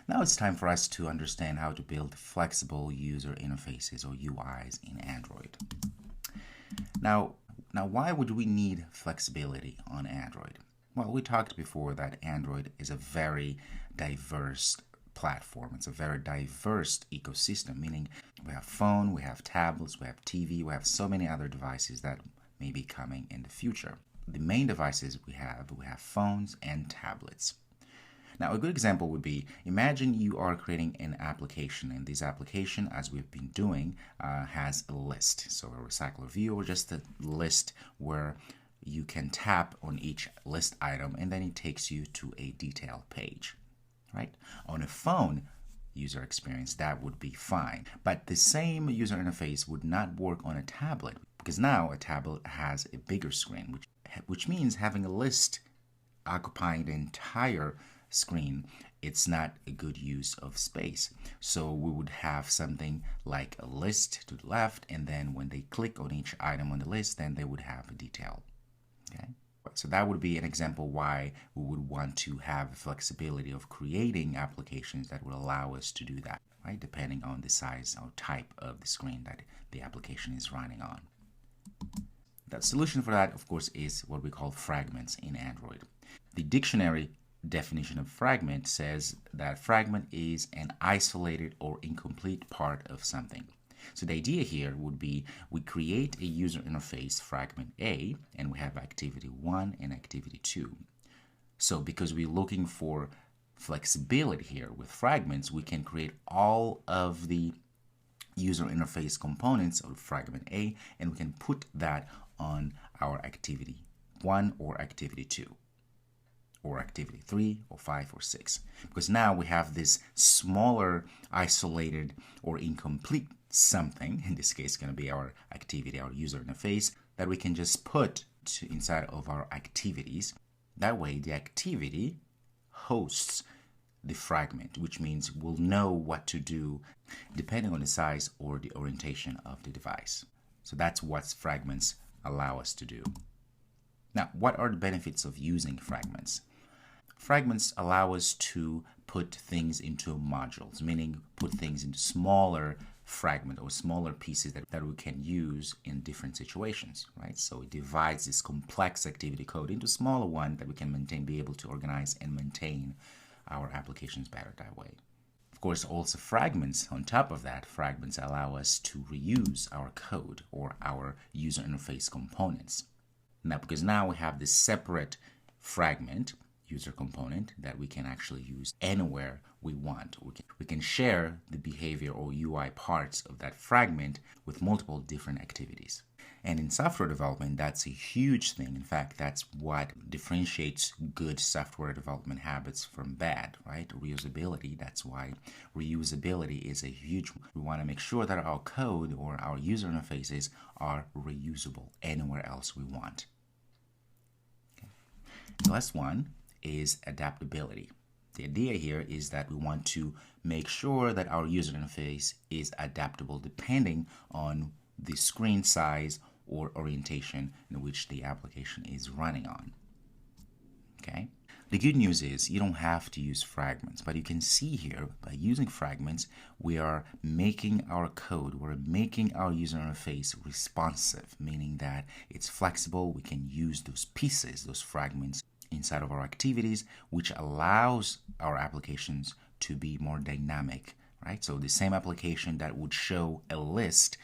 Now it's time for us to understand how to build flexible user interfaces or UIs in Android. Now why would we need flexibility on Android? Well, we talked before that Android is a very diverse platform. It's a very diverse ecosystem, meaning we have phone, we have tablets, we have TV, we have so many other devices that may be coming in the future. The main devices we have phones and tablets. Now, a good example would be, imagine you are creating an application, and this application, as we've been doing, has a list. So a recycler view, or just a list where you can tap on each list item, and then it takes you to a detailed page, right? On a phone user experience, that would be fine. But the same user interface would not work on a tablet, because now a tablet has a bigger screen, which means having a list occupying the entire screen, it's not a good use of space. So we would have something like a list to the left, and then when they click on each item on the list, then they would have a detail. Okay, so that would be an example why we would want to have flexibility of creating applications that would allow us to do that, right? Depending on the size or type of the screen that the application is running on. The solution for that, of course, is what we call fragments in Android. The dictionary definition of fragment says that fragment is an isolated or incomplete part of something. So the idea here would be we create a user interface fragment A, and we have activity 1 and activity 2. So because we're looking for flexibility here with fragments, we can create all of the user interface components of fragment A, and we can put that on our activity 1 or activity 2. Or activity 3 or 5 or 6. Because now we have this smaller, isolated, or incomplete something, in this case it's going to be our activity, our user interface, that we can just put inside of our activities. That way the activity hosts the fragment, which means we'll know what to do depending on the size or the orientation of the device. So that's what fragments allow us to do. Now, what are the benefits of using fragments? Fragments allow us to put things into modules, meaning put things into smaller fragments or smaller pieces that we can use in different situations, right? So it divides this complex activity code into smaller ones that we can be able to organize and maintain our applications better that way. Of course, also fragments, on top of that, fragments allow us to reuse our code or our user interface components. Now, because now we have this separate fragment, user component, that we can actually use anywhere we want. We can share the behavior or UI parts of that fragment with multiple different activities. And in software development, that's a huge thing. In fact, that's what differentiates good software development habits from bad, right? Reusability. That's why reusability is a huge one. We want to make sure that our code or our user interfaces are reusable anywhere else we want. Okay. The last one is adaptability. The idea here is that we want to make sure that our user interface is adaptable depending on the screen size or orientation in which the application is running on. Okay? The good news is you don't have to use fragments, but you can see here by using fragments, we are making our code, we're making our user interface responsive, meaning that it's flexible. We can use those pieces, those fragments inside of our activities, which allows our applications to be more dynamic, right? So the same application that would show a list,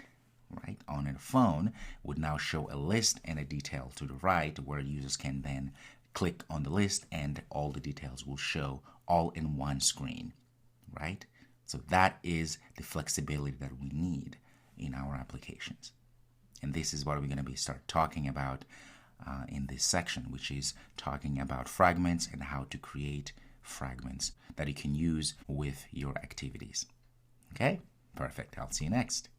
right, on a phone would now show a list and a detail to the right, where users can then click on the list and all the details will show all in one screen, right? So that is the flexibility that we need in our applications. And this is what we're going to start talking about in this section, which is talking about fragments and how to create fragments that you can use with your activities. Okay, perfect. I'll see you next.